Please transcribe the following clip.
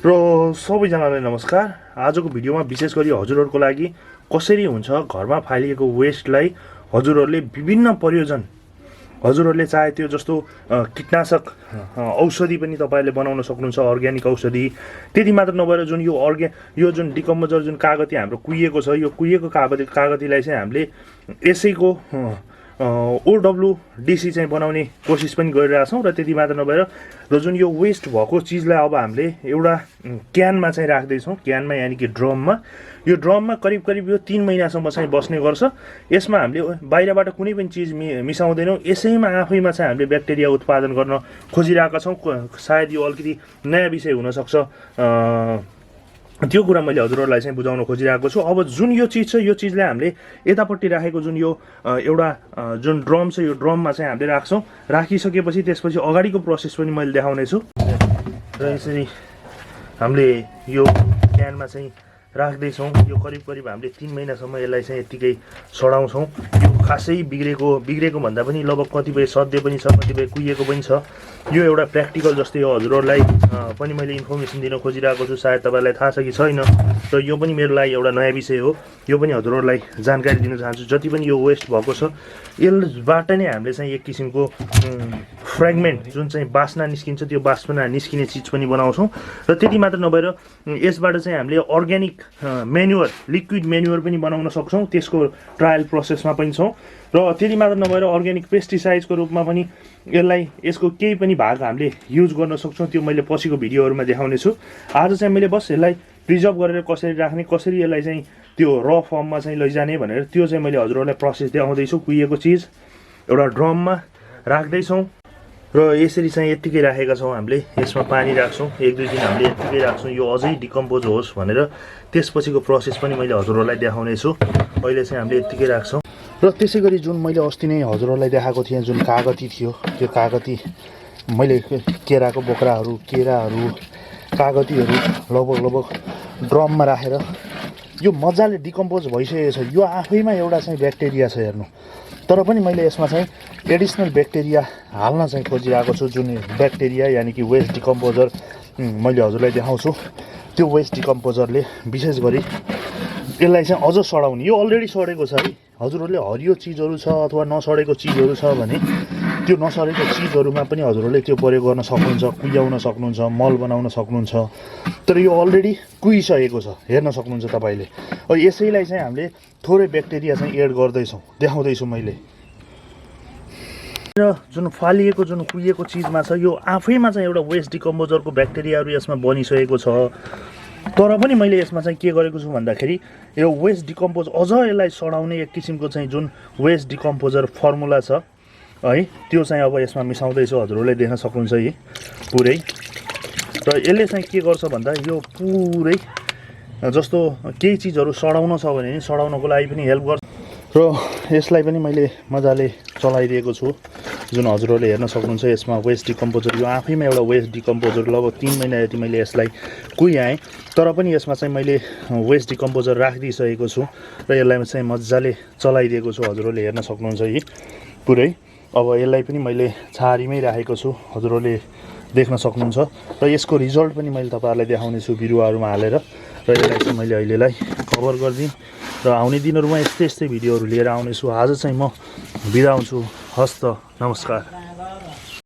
र सबैजनालाई नमस्कार। आजको भिडियोमा विशेष गरी हजुरहरूको लागि कसरी हुन्छ घरमा फालिएको वेस्टलाई हजुरहरूले विभिन्न प्रयोजन हजुरहरूले चाहे त्यो जस्तो कीटनाशक औषधि पनि तपाईहरुले बनाउन सक्नुहुन्छ, अर्ग्यानिक औषधि। त्यति मात्र नभएर जुन यो जुन डिकम्पोजर जुन कागती हाम्रो कुहिएको छ, यो कुहिएको कागतीलाई चाहिँ हामीले यसैको OWDC चाहिँ बनाउने कोसिस पनि गरिरहेछौँ। र त्यति मात्र नभएर र जुन यो वेस्ट भएको चिजलाई अब हामीले एउटा क्यानमा चाहिँ राख्दैछौँ। क्यानमा यानि कि ड्रममा। यो ड्रममा करिब यो 3 महिनासम्म चाहिँ बस्ने गर्छ। यसमा हामीले बाहिरबाट कुनै पनि चिज मिसाउँदैनौँ। यसैमा आफैमा चाहिँ हामीले ब्याक्टेरिया उत्पादन गर्न खोजिरहेका छौँ। सायद यो अलिकति नयाँ विषय हुनसक्छ, त्यो कुरा मैले हजुरहरूलाई चाहिँ बुझाउन खोजिरहेको छु। अब जुन यो चिज छ, यो चिजलाई हामीले यतापट्टि राखेको जुन यो एउटा जुन ड्रम छ, यो ड्रममा चाहिँ हामीले राख्छौँ। राखिसकेपछि त्यसपछि अगाडिको प्रोसेस पनि मैले देखाउने छु। र यसरी हामीले यो क्यानमा चाहिँ राख्दैछौँ। यो करिब हामीले 3 महिनासम्म यसलाई चाहिँ यत्तिकै सडाउँछौँ। यो खासै बिग्रेको भन्दा पनि लगभग कतिपय सध्य पनि छ, कतिपय कुहिएको पनि छ। यो एउटा प्र्याक्टिकल जस्तै हो। हजुरहरूलाई पनि मैले इन्फर्मेसन दिन खोजिरहेको छु। सायद तपाईँलाई थाहा छ कि छैन, र यो पनि मेरो लागि एउटा नयाँ विषय हो। यो पनि हजुरहरूलाई जानकारी दिन चाहन्छु। जति पनि यो वेस्ट भएको छ, यसबाट नै हामीले चाहिँ एक किसिमको फ्रेगमेन्ट जुन चाहिँ बास्ना निस्किन्छ, त्यो बास्ना निस्किने चिज पनि बनाउँछौँ। र त्यति मात्र नभएर यसबाट चाहिँ हामीले अर्ग्यानिक मेन्युअर, लिक्विड मेन्युअर पनि बनाउन सक्छौँ। त्यसको ट्रायल प्रोसेसमा पनि छौँ। र त्यति मात्र नभएर अर्ग्यानिक पेस्टिसाइड्सको रूपमा पनि यसको केही पनि भाग हामीले युज गर्न सक्छौँ। त्यो मैले पछिको भिडियोहरूमा देखाउने छु। आज चाहिँ मैले बस यसलाई प्रिजर्भ गरेर कसरी राख्ने, कसरी यसलाई चाहिँ त्यो र फर्ममा चाहिँ लैजाने भनेर त्यो चाहिँ मैले हजुरहरूलाई प्रोसेस देखाउँदैछु। कुहिएको चिज एउटा ड्रममा राख्दैछौँ र यसरी चाहिँ यत्तिकै राखेका छौँ। हामीले यसमा पानी राख्छौँ, 1-2 दिन हामीले यत्तिकै राख्छौँ, यो अझै डिकम्पोज होस् भनेर। त्यसपछिको प्रोसेस पनि मैले हजुरहरूलाई देखाउने छु। अहिले चाहिँ हामीले यत्तिकै राख्छौँ। र त्यसै गरी जुन मैले अस्ति नै हजुरहरूलाई देखाएको थिएँ जुन कागती थियो, त्यो कागती मैले केराको बोक्राहरू, केराहरू, कागतीहरू लगभग ड्रममा राखेर यो मजाले डिकम्पोज भइसकेको छ। यो आफैमा एउटा चाहिँ ब्याक्टेरिया छ हेर्नु। तर पनि मैले यसमा चाहिँ एडिसनल ब्याक्टेरिया हाल्न चाहिँ खोजिरहेको छु। जुन ब्याक्टेरिया यानि कि वेस्ट डिकम्पोजर मैले हजुरलाई देखाउँछु। त्यो वेस्ट डिकम्पोजरले विशेष गरी यसलाई चाहिँ अझ सडाउने। यो अलरेडी सडेको छ है। हजुरहरूले हरियो चिजहरू छ अथवा नसडेको चिजहरू छ भने त्यो नसडेको चिजहरूमा पनि हजुरहरूले त्यो प्रयोग गर्न सक्नुहुन्छ, कुहियाउन सक्नुहुन्छ, मल बनाउन सक्नुहुन्छ। तर यो अलरेडी कुहिसकेको छ, हेर्न सक्नुहुन्छ तपाईँले। अब यसैलाई चाहिँ हामीले थोरै ब्याक्टेरिया चाहिँ एड गर्दैछौँ, देखाउँदैछु मैले। र जुन फालिएको जुन कुहिएको चिजमा छ, यो आफैमा चाहिँ एउटा वेस्ट डिकम्पोजरको ब्याक्टेरियाहरू यसमा बनिसकेको छ। तर पनि मैले यसमा चाहिँ के गरेको छु भन्दाखेरि यो वेस्ट डिकम्पोज अझ यसलाई सडाउने एक किसिमको चाहिँ जुन वेस्ट डिकम्पोजर फर्मुला छ है, त्यो चाहिँ अब यसमा मिसाउँदैछु। हजुरहरूले देख्न सक्नुहुन्छ यी पुरै। र यसले चाहिँ के गर्छ भन्दा यो पुरै जस्तो केही चिजहरू सडाउन छ भने नि सडाउनको लागि पनि हेल्प गर्छ। र यसलाई पनि मैले मजाले चलाइदिएको छु। जुन हजुरहरूले हेर्न सक्नुहुन्छ यसमा वेस्ट डिकम्पोजर, यो आफैमा एउटा वेस्ट डिकम्पोजर। लगभग 3 महिना यति मैले यसलाई कुहिआएँ। तर पनि यसमा चाहिँ मैले वेस्ट डिकम्पोजर राखिदिइसकेको छु र यसलाई चाहिँ मजाले चलाइदिएको छु। हजुरहरूले हेर्न सक्नुहुन्छ यी पुरै। अब यसलाई पनि मैले छाहारीमै राखेको छु, हजुरहरूले देख्न सक्नुहुन्छ। र यसको रिजल्ट पनि मैले तपाईँहरूलाई देखाउने छु बिरुवाहरूमा हालेर। र यसलाई चाहिँ मैले अहिलेलाई कभर गरिदिएँ। र आउने दिनहरूमा यस्तै भिडियोहरू लिएर आउनेछु। आज चाहिँ म बिदा हुन्छु। हस्त, नमस्कार।